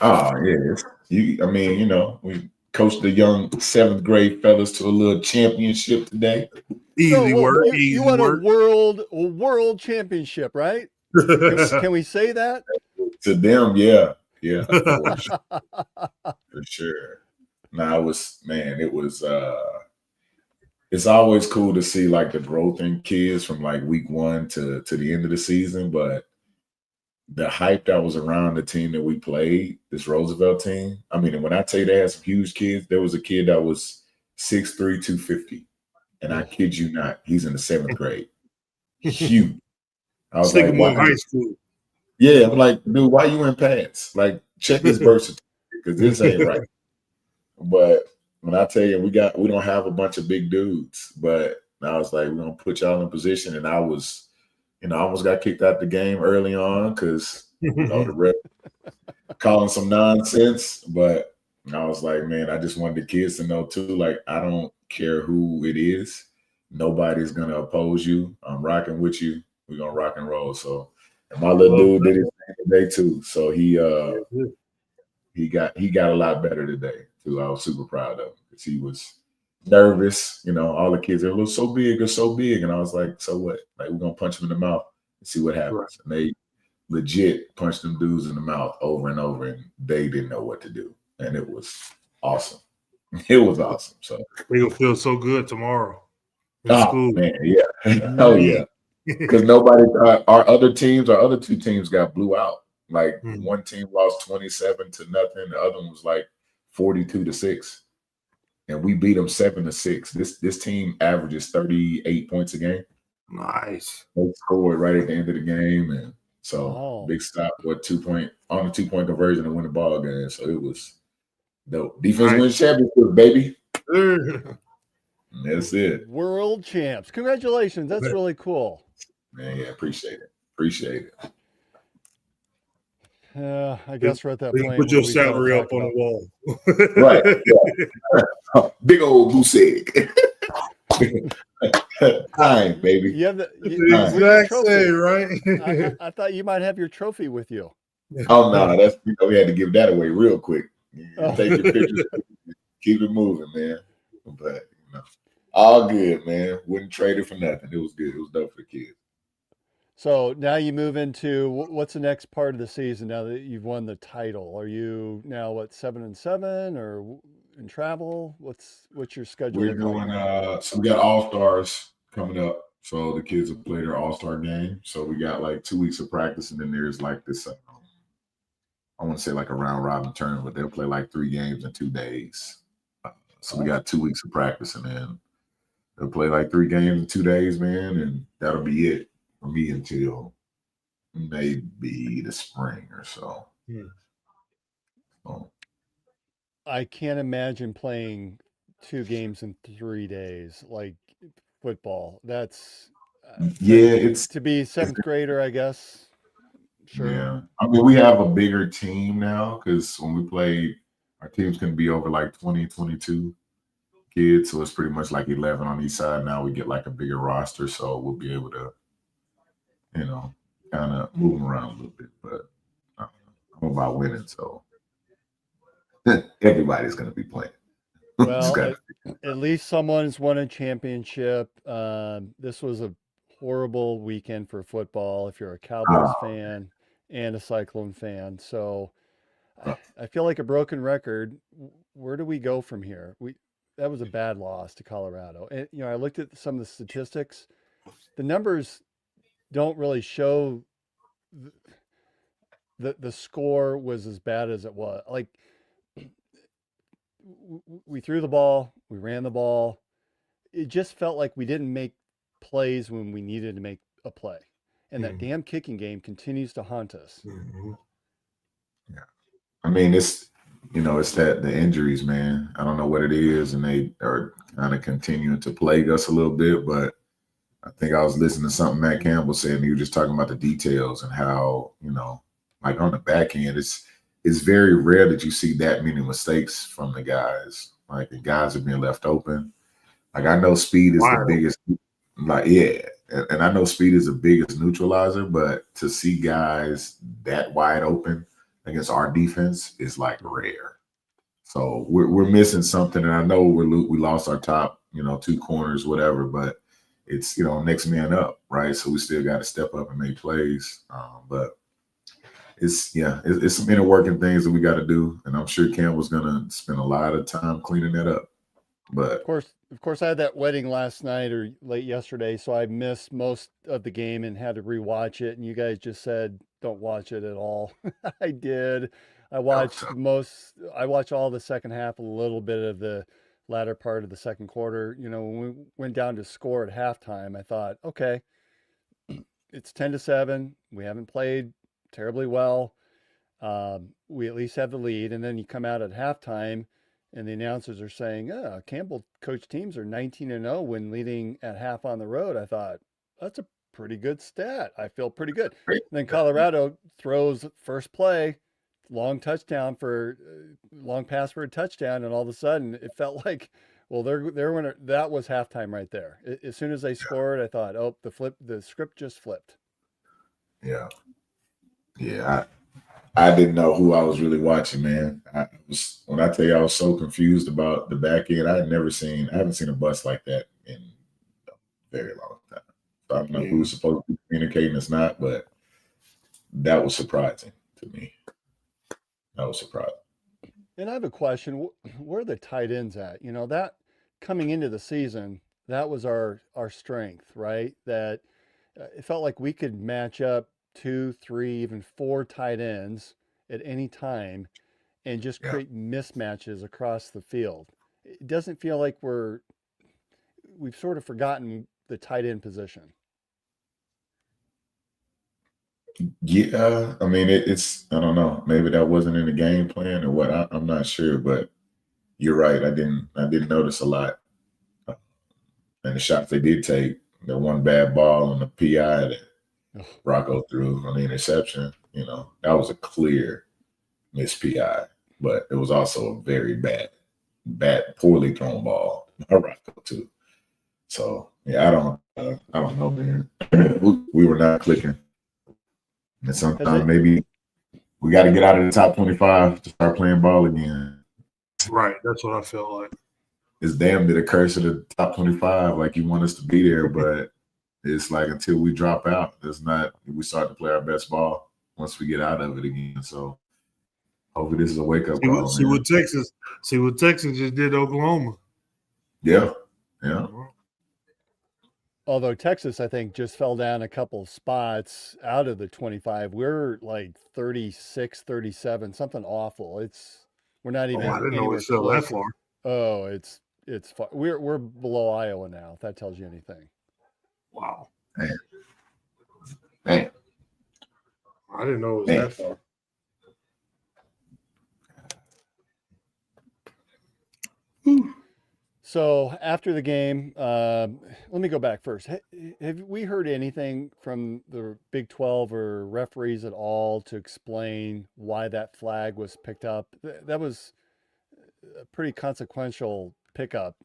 Oh yeah, we coached the young 7th grade fellas to a little championship today. Easy work. You won a world championship, right? Can we say that? To them, yeah, for sure. Now it was it's always cool to see like the growth in kids from like week 1 to the end of the season, but the hype that was around the team that we played, this Roosevelt team. I mean, and when I tell you they had some huge kids, there was a kid that was 6'3", 250. And I kid you not, he's in the 7th grade. Huge. I was like, why? High school. Yeah, I'm like, dude, why you in pants? Like, check his birth certificate because this ain't right. But when I tell you, we don't have a bunch of big dudes, but I was like, we're gonna put y'all in position, and I was. I almost got kicked out the game early on because the ref calling some nonsense. But I was like, man, I just wanted the kids to know too. Like, I don't care who it is. Nobody's gonna oppose you. I'm rocking with you. We're gonna rock and roll. So, and my little dude did his thing today too. So he got a lot better today too. I was super proud of him because he was nervous, all the kids are so big, and I was like, so what? Like, we're gonna punch him in the mouth and see what happens. Right. And they legit punched them dudes in the mouth over and over, and they didn't know what to do, and it was awesome. It was awesome. So they'll feel so good tomorrow. School. Man, yeah, oh yeah, because nobody, our other two teams got blew out. Like one team lost 27-0, the other one was like 42-6. And we beat them 7-6. This team averages 38 points a game. Nice. They scored right at the end of the game, and so big stop with 2-point on the 2-point conversion to win the ball game. So it was dope. Defense wins championship, baby. That's it. World champs. Congratulations. That's really cool. Man, yeah, appreciate it. I guess we're at that point. Put your salary up on the wall. Right. Yeah. Big old goose egg. Time, baby. You have the exact same, right? I thought you might have your trophy with you. Oh no, that's we had to give that away real quick. Take your pictures, keep it moving, man. But all good, man. Wouldn't trade it for nothing. It was good. It was dope for the kids. So now you move into what's the next part of the season now that you've won the title? Are you now 7-7 or in travel? What's your schedule? We're doing so we got All-Stars coming up. So the kids will play their All-Star game. So we got like 2 weeks of practice, and then there's like this I want to say like a round robin tournament, but they'll play like 3 games in 2 days. So we got 2 weeks of practice, and then they'll play like 3 games in 2 days, man, and that'll be it for me until maybe the spring or so. I can't imagine playing 2 games in 3 days like football. That's it's to be 7th grader, I guess. Sure. Yeah, I mean, we have a bigger team now because when we played, our teams can be over like 20, 22 kids, so it's pretty much like 11 on each side. Now we get like a bigger roster, so we'll be able to, kind of move them around a little bit. But I'm about winning, so everybody's going to be playing. Well, at least someone's won a championship. This was a horrible weekend for football if you're a Cowboys fan and a Cyclone fan. So I feel like a broken record. Where do we go from here? That was a bad loss to Colorado. And I looked at some of the statistics. The numbers don't really show the score was as bad as it was. Like we threw the ball, we ran the ball. It just felt like we didn't make plays when we needed to make a play. And that damn kicking game continues to haunt us. Mm-hmm. Yeah. I mean, it's that the injuries, man. I don't know what it is, and they are kind of continuing to plague us a little bit. But I think I was listening to something Matt Campbell said, and he was just talking about the details and how, like on the back end, it's very rare that you see that many mistakes from the guys. Like the guys are being left open. Like I know speed is the biggest, like and I know speed is the biggest neutralizer, but to see guys that wide open against our defense is like rare. So we're missing something, and I know we lost our top, 2 corners, whatever, but it's next man up, right? So we still got to step up and make plays. But it's some inner working things that we got to do, and I'm sure Campbell's gonna spend a lot of time cleaning that up. But of course, I had that wedding last night or late yesterday, so I missed most of the game and had to rewatch it. And you guys just said don't watch it at all. I did. I watched all the second half, a little bit of the latter part of the second quarter. When we went down to score at halftime, I thought, okay, it's 10-7. We haven't played terribly well. We at least have the lead, and then you come out at halftime and the announcers are saying, Campbell coach teams are 19-0 when leading at half on the road. I thought, that's a pretty good stat. I feel pretty good. And then Colorado throws first play, long pass for a touchdown, and all of a sudden it felt like, well, that was halftime right there. As soon as they scored, I thought, oh, the script just flipped. Yeah. I didn't know who I was really watching, man. When I tell you I was so confused about the back end, I haven't seen a bust like that in a very long time. So I don't know who's supposed to be communicating, it's not, but that was surprising to me. That was surprising. And I have a question. Where are the tight ends at? That coming into the season, that was our strength, right? That it felt like we could match up 2, 3, even 4 tight ends at any time and just create mismatches across the field. It doesn't feel like we've sort of forgotten the tight end position. Yeah, I mean, it's I don't know. Maybe that wasn't in the game plan or what. I'm not sure, but you're right. I didn't notice a lot. And the shots they did take, the one bad ball on the PI that Rocco threw on the interception, that was a clear miss PI, but it was also a very bad, poorly thrown ball by Rocco too. So yeah, I don't know, man. We were not clicking. And sometimes maybe we got to get out of the top 25 to start playing ball again. Right, that's what I felt like. It's damn near the curse of the top 25. Like you want us to be there, but it's like until we drop out, we start to play our best ball once we get out of it again. So hopefully this is a wake up call. See what Texas just did to Oklahoma. Yeah. Although Texas, I think, just fell down a couple spots out of the 25. We're like 36, 37, something awful. We're not even. I didn't know it fell that far. Oh, it's far. We're below Iowa now. If that tells you anything. Wow. Man. I didn't know it was that far. So after the game, let me go back first. Have we heard anything from the Big 12 or referees at all to explain why that flag was picked up? That was a pretty consequential pickup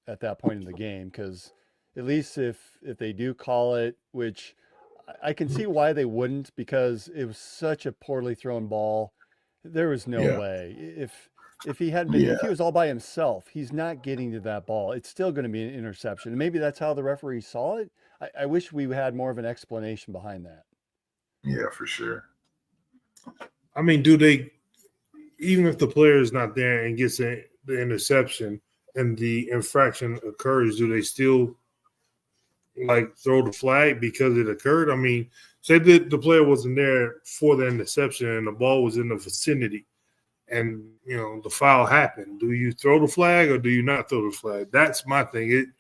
at that point in the game, because at least if they do call it, which I can see why they wouldn't, because it was such a poorly thrown ball. There was no way. If he hadn't been, if he was all by himself, he's not getting to that ball. It's still going to be an interception. And maybe that's how the referee saw it. I wish we had more of an explanation behind that. Yeah, for sure. I mean, do they, even if the player is not there and gets the interception and the infraction occurs, do they still like throw the flag because it occurred? I mean, say that the player wasn't there for the interception and the ball was in the vicinity and the foul happened. Do you throw the flag or do you not throw the flag? That's my thing.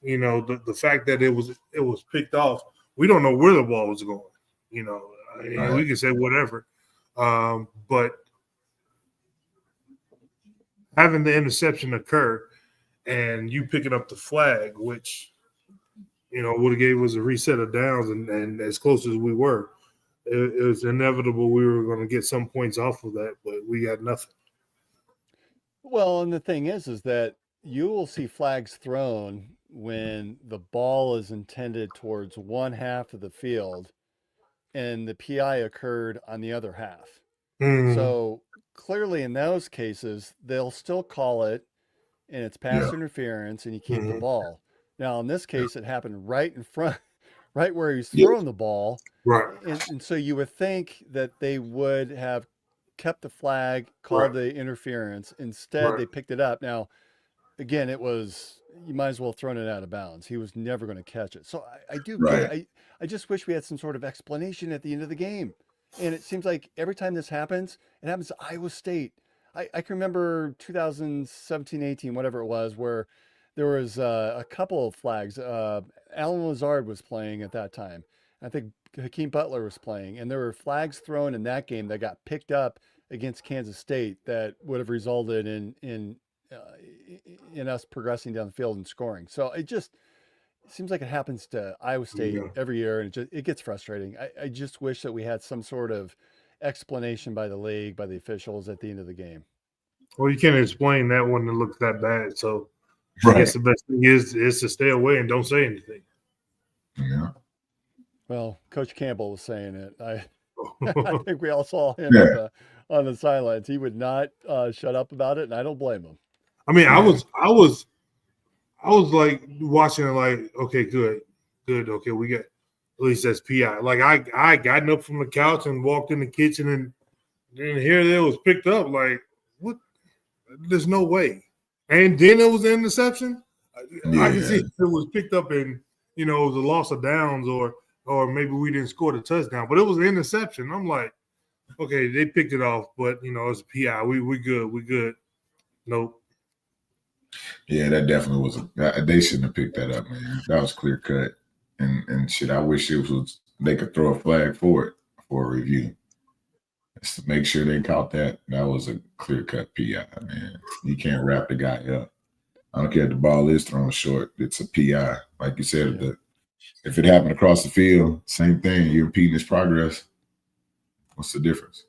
The fact that it was picked off, we don't know where the ball was going. We can say whatever, but having the interception occur and you picking up the flag, which would have gave us a reset of downs, and as close as we were, it was inevitable we were going to get some points off of that, but we got nothing. Well, and the thing is that you will see flags thrown when the ball is intended towards one half of the field and the PI occurred on the other half. So clearly in those cases, they'll still call it and it's pass interference and you keep the ball. Now, in this case, it happened right in front, right where he's throwing the ball. Right. And so you would think that they would have kept the flag, called the interference. Instead, they picked it up. Now, again, you might as well have thrown it out of bounds. He was never going to catch it. So I just wish we had some sort of explanation at the end of the game. And it seems like every time this happens, it happens to Iowa State. I can remember 2017, 18, whatever it was, where there was a couple of flags. Alan Lazard was playing at that time. I think Hakeem Butler was playing, and there were flags thrown in that game that got picked up against Kansas State that would have resulted in us progressing down the field and scoring. So it seems like it happens to Iowa State every year, and it gets frustrating. I just wish that we had some sort of explanation by the league, by the officials at the end of the game. Well, you can't explain that when it looks that bad. So I guess the best thing is to stay away and don't say anything. Yeah. Well, Coach Campbell was saying it. I think we all saw him on the sidelines. He would not shut up about it, and I don't blame him. I mean, I was like watching it, like, okay, good, okay, we got at least that's PI. Like I gotten up from the couch and walked in the kitchen, and then here it was picked up. Like, what? There's no way. And then it was an interception. I can see it was picked up and it was a loss of downs, or maybe we didn't score the touchdown, but it was an interception. I'm like, okay, they picked it off, but it's a PI. We good. Nope. Yeah, that definitely was they shouldn't have picked that up, man. That was clear cut. And shit, I wish they could throw a flag for it for a review. Just to make sure they caught that. That was a clear cut PI, man. You can't wrap the guy up. I don't care if the ball is thrown short. It's a PI. Like you said, if it happened across the field, same thing. You're impeding his progress. What's the difference?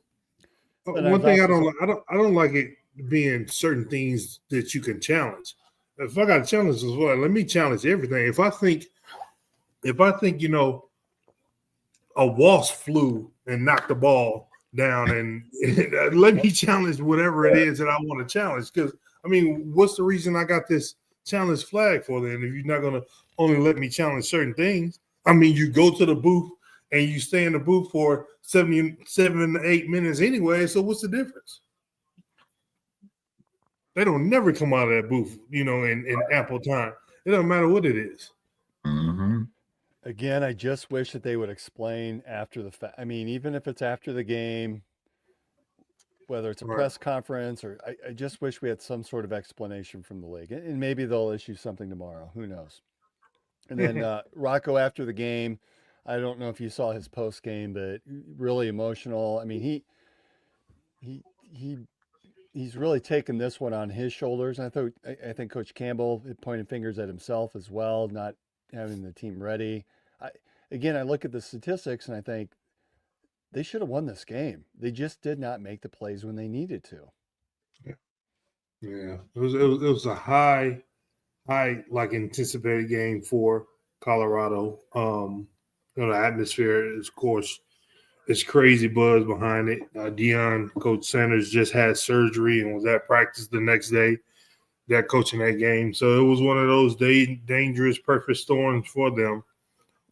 One thing I don't like it being certain things that you can challenge. If I got a challenge as well, let me challenge everything. If I think a wasp flew and knocked the ball down, and let me challenge whatever it is that I want to challenge. Because I mean, what's the reason I got this challenge flag for then? If you're not going to only let me challenge certain things, I mean, you go to the booth and you stay in the booth for 7 to 8 minutes anyway. So what's the difference? They don't never come out of that booth, in ample time. It doesn't matter what it is. Mm-hmm. Again, I just wish that they would explain after the fact. I mean, even if it's after the game, whether it's a press conference or I just wish we had some sort of explanation from the league. And maybe they'll issue something tomorrow. Who knows? And then Rocco after the game, I don't know if you saw his post game, but really emotional. I mean, he's really taken this one on his shoulders. And I think Coach Campbell pointed fingers at himself as well, not having the team ready. I look at the statistics and I think they should have won this game. They just did not make the plays when they needed to. Yeah. It was a high like anticipated game for Colorado. The atmosphere is, of course, it's crazy buzz behind it. Coach Sanders just had surgery and was at practice the next day, that coaching that game. So it was one of those dangerous, perfect storms for them.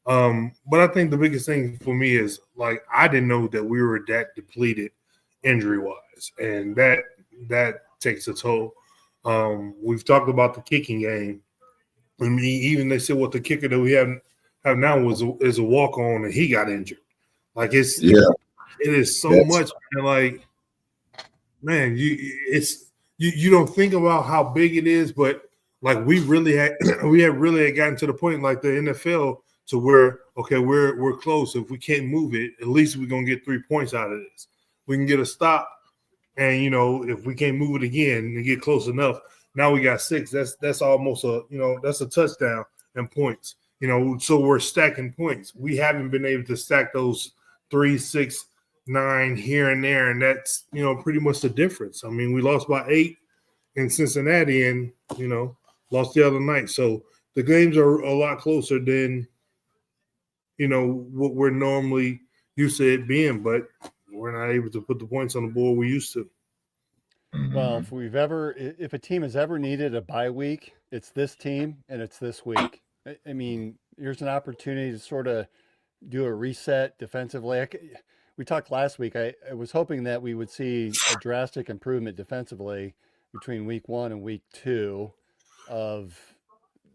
But I think the biggest thing for me is, like, I didn't know that we were that depleted injury-wise, and that takes a toll. We've talked about the kicking game. I mean, even they said what the kicker that we have now is a walk-on, and he got injured. Like, it is so much, and like man, you don't think about how big it is, but like we have really gotten to the point like the NFL to where okay, we're close. If we can't move it, at least we're gonna get 3 points out of this. We can get a stop, and if we can't move it again and get close enough, now we got 6. That's almost that's a touchdown and points. So we're stacking points. We haven't been able to stack those 3, 6, 9 here and there, and that's pretty much the difference. I mean, we lost by 8 in Cincinnati, and lost the other night. So the games are a lot closer than what we're normally used to it being, but we're not able to put the points on the board we used to. Well, if a team has ever needed a bye week, it's this team and it's this week. I mean, here's an opportunity to sort of do a reset defensively. We talked last week. I was hoping that we would see a drastic improvement defensively between week 1 and week 2 of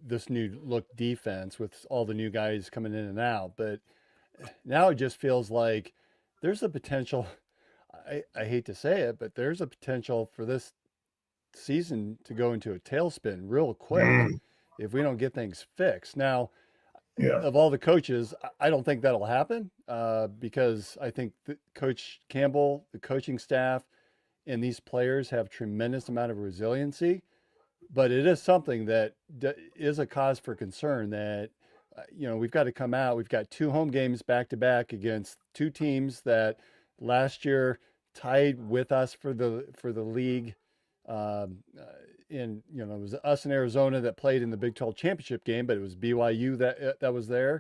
this new look defense with all the new guys coming in and out. But now it just feels like there's a potential. I hate to say it, but there's a potential for this season to go into a tailspin real quick if we don't get things fixed. Now, of all the coaches, I don't think that'll happen because I think Coach Campbell, the coaching staff, and these players have tremendous amount of resiliency. But it is something that is a cause for concern that, we've got to come out. We've got 2 home games back to back against 2 teams that last year tied with us for the league. It was us in Arizona that played in the Big 12 championship game, but it was BYU that was there.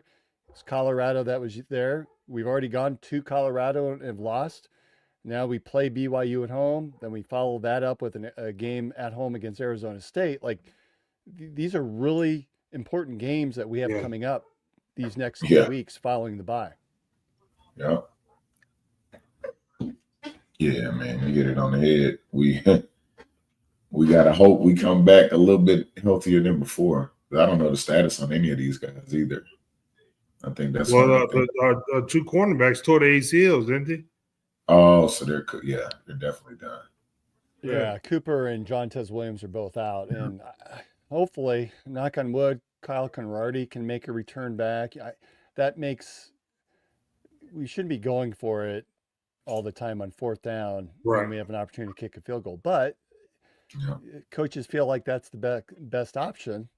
It was Colorado that was there. We've already gone to Colorado and have lost. Now we play BYU at home. Then we follow that up with a game at home against Arizona State. Like these are really important games that we have coming up these next 2 weeks following the bye. Yeah. Yeah, man, you get it on the head. We gotta hope we come back a little bit healthier than before. But I don't know the status on any of these guys either. I think that's our 2 cornerbacks tore the ACLs, didn't they? Oh, so they're definitely done. Yeah, Cooper and Jontez Williams are both out, and hopefully, knock on wood, Kyle Conradi can make a return back. We shouldn't be going for it all the time on 4th down when we have an opportunity to kick a field goal. But coaches feel like that's the best option.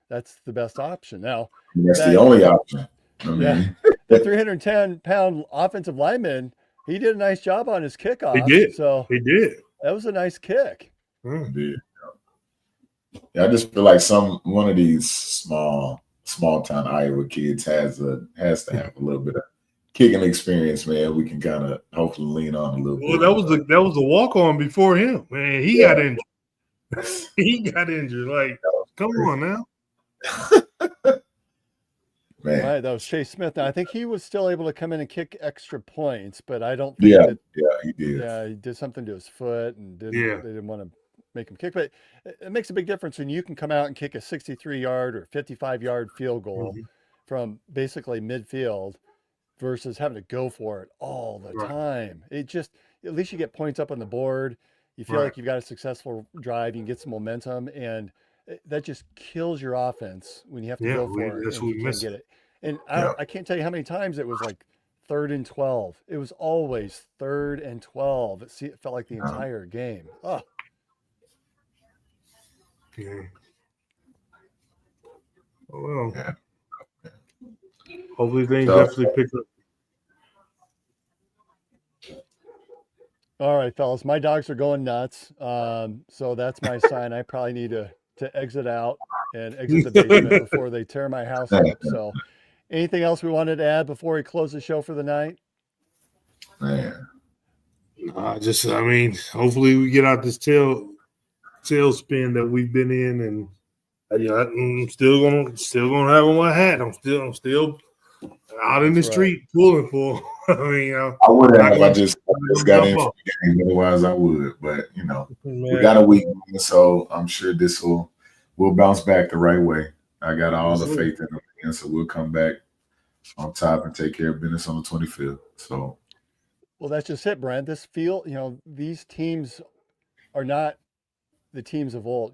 That's the best option. Now, that's the only option. The 310-pound offensive lineman, he did a nice job on his kickoff. He did. He did. That was a nice kick. He did. Yeah, I just feel like one of these small town Iowa kids has to have a little bit of kicking experience, man. We can kind of hopefully lean on a little bit. That was the walk on before him, man. He got injured. He got injured. Like, come on now. Man. Right, that was Chase Smith. Now, I think he was still able to come in and kick extra points, but I don't think he did. Yeah, he did something to his foot and they didn't want to make him kick. But it makes a big difference when you can come out and kick a 63-yard or 55-yard field goal from basically midfield versus having to go for it all the time. It just, at least you get points up on the board. You feel like you've got a successful drive. You can get some momentum, and that just kills your offense when you have to go for it. That's what we miss. Get it. And I can't tell you how many times it was like 3rd and 12. It was always 3rd and 12. It felt like the entire game. Oh. Yeah. Well, hopefully things definitely pick up. All right, fellas, my dogs are going nuts. So that's my sign. I probably need to exit out and exit the basement before they tear my house up. So anything else we wanted to add before we close the show for the night? Man. Hopefully we get out this tailspin that we've been in, and I'm still gonna have on my hat. I'm still out in the street pulling for. I would have. I just got in for the game. Otherwise, I would. But we got a week, so I'm sure we'll bounce back the right way. I got all the faith in them, and so we'll come back on top and take care of business on the 25th. So, well, that's just it, Brent. These teams are not the teams of old.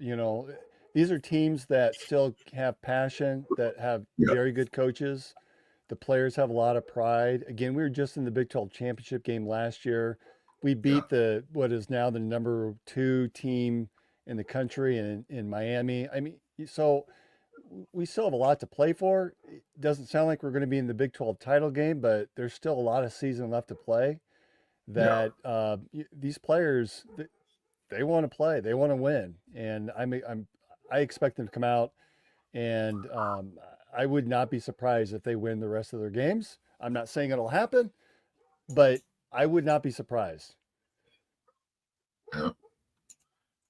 These are teams that still have passion, that have Yeah. very good coaches. The players have a lot of pride. Again, we were just in the Big 12 championship game last year. We beat what is now the number 2 team in the country in Miami. I mean, so we still have a lot to play for. It doesn't sound like we're going to be in the Big 12 title game, but there's still a lot of season left to play. That these players, they want to play, they want to win, and I expect them to come out, and I would not be surprised if they win the rest of their games. I'm not saying it'll happen, but I would not be surprised. Yeah.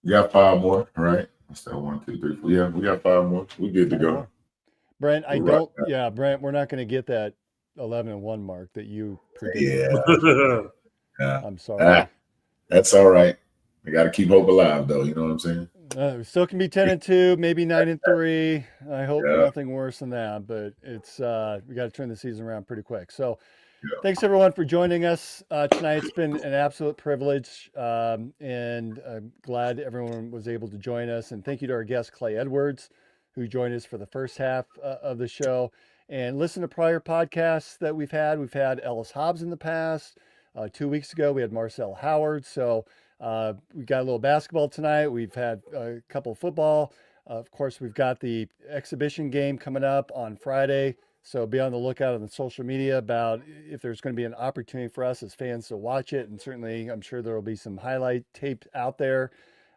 We got 5 more, right? That's that 1, 2, 3, 4. Yeah, we got 5 more. We good to go. Brent, Brent, we're not going to get that 11-1 mark that you predicted. Yeah. I'm sorry. That's all right. We got to keep hope alive, though. You know what I'm saying? We still can be 10-2, maybe 9-3. I hope nothing worse than that, but it's we got to turn the season around pretty quick. So thanks everyone for joining us tonight. It's been an absolute privilege, and I'm glad everyone was able to join us. And thank you to our guest, Klay Edwards, who joined us for the first half of the show. And listen to prior podcasts that we've had. We've had Ellis Hobbs in the past. 2 weeks ago, we had Marcel Howard. So we got a little basketball tonight. We've had a couple of football. Of course, we've got the exhibition game coming up on Friday. So be on the lookout on the social media about if there's going to be an opportunity for us as fans to watch it. And certainly, I'm sure there will be some highlight tape out there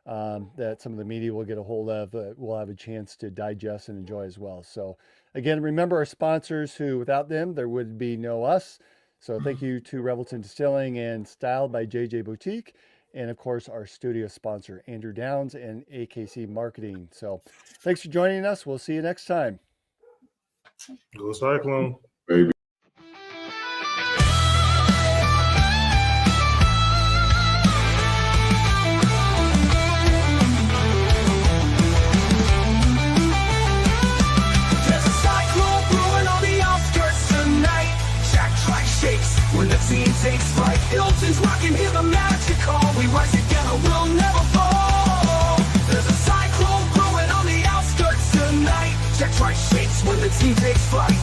that some of the media will get a hold of. We'll have a chance to digest and enjoy as well. So again, remember our sponsors who without them, there would be no us. So thank you to Revelton Distilling and Styled by JJ Boutique. And of course, our studio sponsor, Andrew Downs and AKC Marketing. So thanks for joining us. We'll see you next time. Go Cyclone. Baby. There's a cyclone brewing on the outskirts tonight. Jack Tribe shakes when the team takes flight. Hilton's rocking, hear the magic call. We rise together, we'll never fall. There's a cyclone brewing on the outskirts tonight. Jack Tribe shakes when the team takes flight.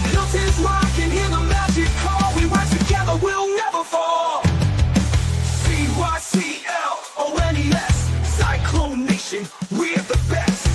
Hilton's rocking, hear the magic call. We rise together, we'll never fall. CYCLONES, Cyclone Nation, we're the best.